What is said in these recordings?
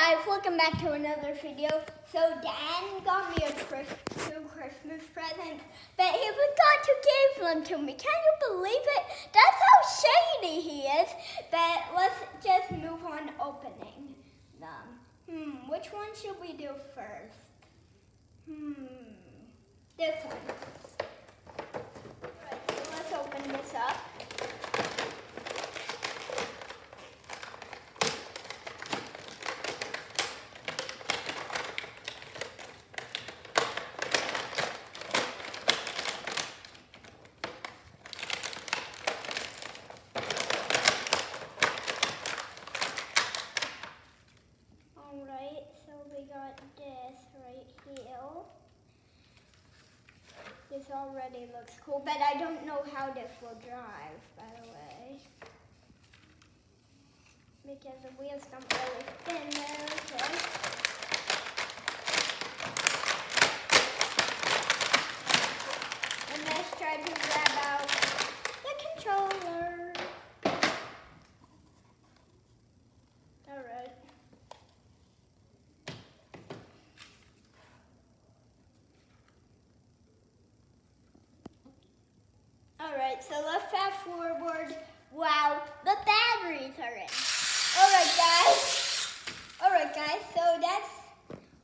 guys, welcome back to another video. So Dan got me two Christmas presents, but he forgot to give them to me. Can you believe it? That's how shady he is. But let's just move on opening them. Which one should we do first? This one. Alright, so let's open this up. Alright, so we got this right here. This already looks cool, but I don't know how this will drive, by the way. Because the wheels don't really spin there, okay. And let's try to grab out the controller. Alright. Alright, so let's fast forward. Wow, the batteries are in. Alright guys, so that's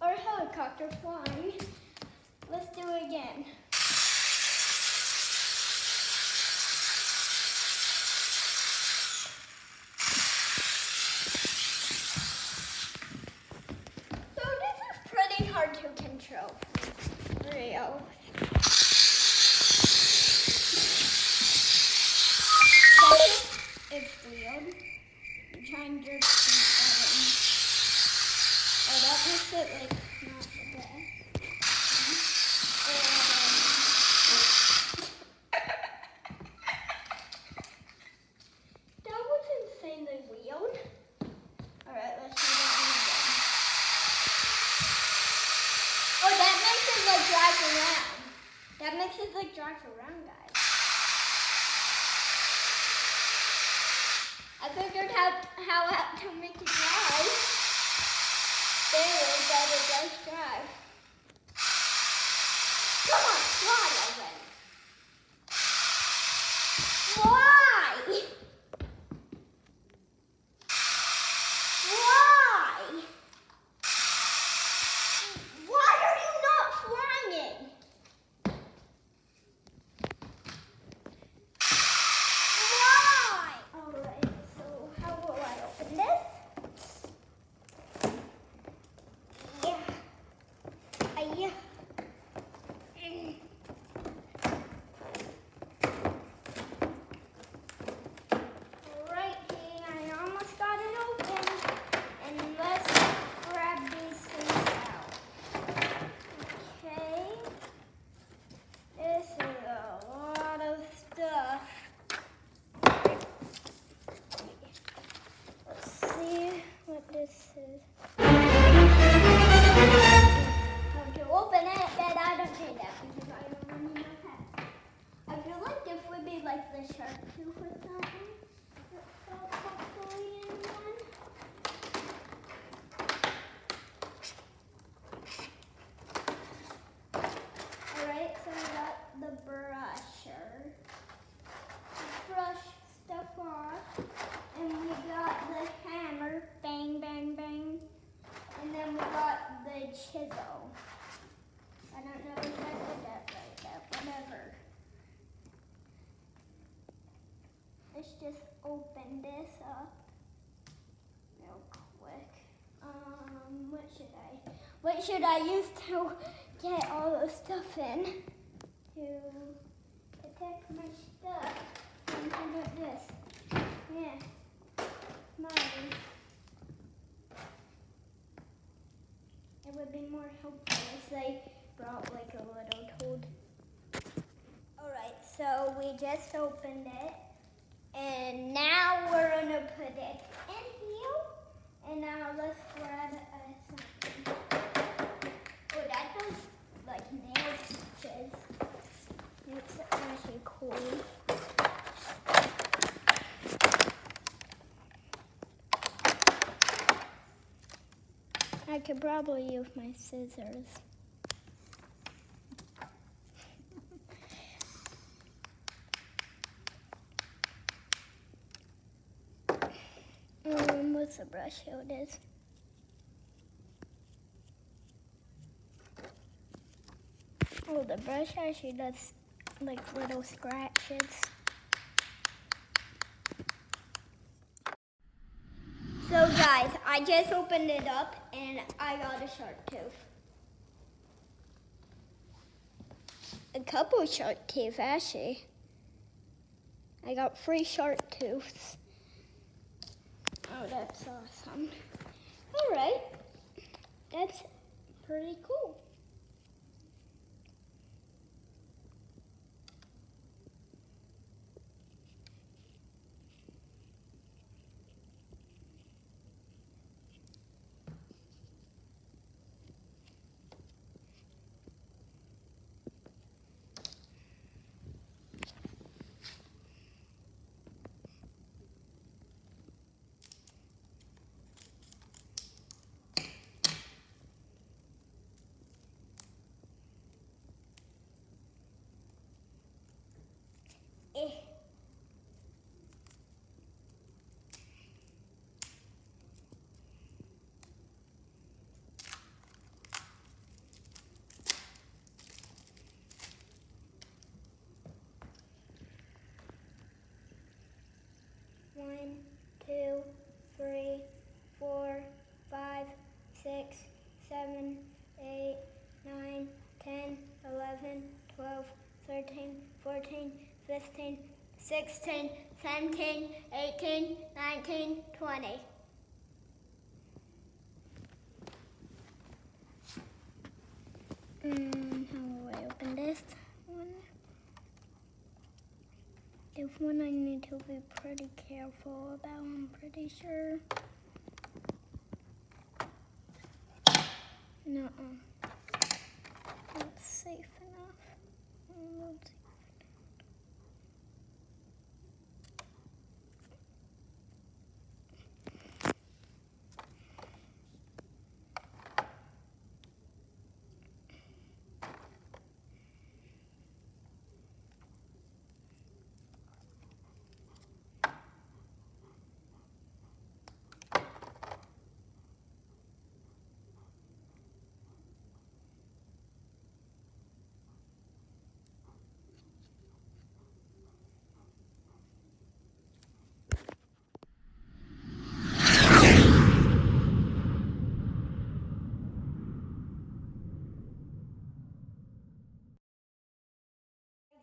our helicopter flying. Let's do it again. So this is pretty hard to control. Real. It's weird. I'm trying to that makes it like not the best. That was insanely weird. Alright, let's try that one again. Oh, that makes it like drive around. That makes it like drive around, guys. I figured out how to make it drive. There, that it does drive. Come on, fly already. Why? Why? Why are you not flying? Why? Alright, so how will I open this? Yeah. Alright, I almost got it open. And let's grab these things out. Okay. This is a lot of stuff. Let's see what this is. To open it, but I don't say that because I don't remember my head. I feel like this would be like the shark tooth or something. Hopefully in one. Alright, so we got the brusher. Brush stuff off. And we got the hammer. Bang, bang, bang. And then we got the chisel. I don't know if I did that right, but whatever. Let's just open this up real quick. What should I use to get all the stuff in? To protect my stuff. And how about this? Yeah, mine. It would be more helpful if they brought like a little tool. Alright, so we just opened it. And now we're going to put it in here. And now let's grab something. Oh, that does like nail stitches. It's actually cool. I could probably use my scissors. What's the brush? Here it is. Oh, the brush actually does like little scratches. So guys, I just opened it up and I got a shark tooth. A couple shark teeth actually. I got 3 shark tooths. Oh, that's awesome. All right, that's pretty cool. Eh. One, 2, 3, 4, 5, 6, 7, 8, 9, 10, 11, 12, 13, 14, 15, 16, 17, 18, 19, 20. How do I open this one? This one I need to be pretty careful about, I'm pretty sure. Nuh-uh. Not safe enough.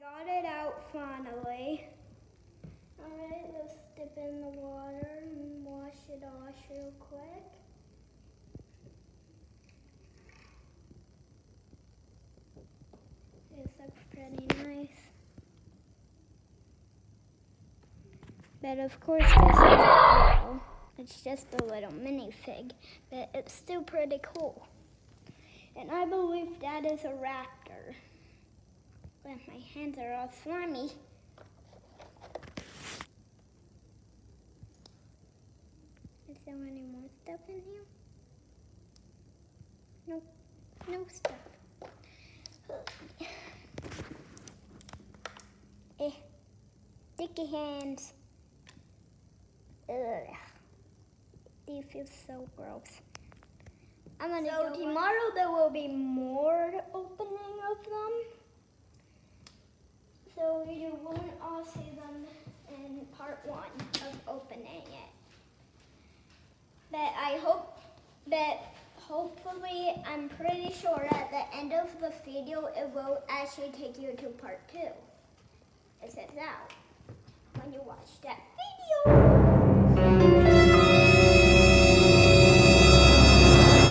Got it out finally. Alright, let's dip in the water and wash it off real quick. This looks pretty nice. But of course this isn't real. It's just a little minifig, but it's still pretty cool. And I believe that is a raptor. But my hands are all slimy. Is there any more stuff in here? Nope, no stuff. Sticky hands. Ugh. These feel so gross. So tomorrow there will be more opening of them. So you won't all see them in part 1 of opening it. But I hope that hopefully, I'm pretty sure at the end of the video, it will actually take you to part 2. It says out when you watch that video.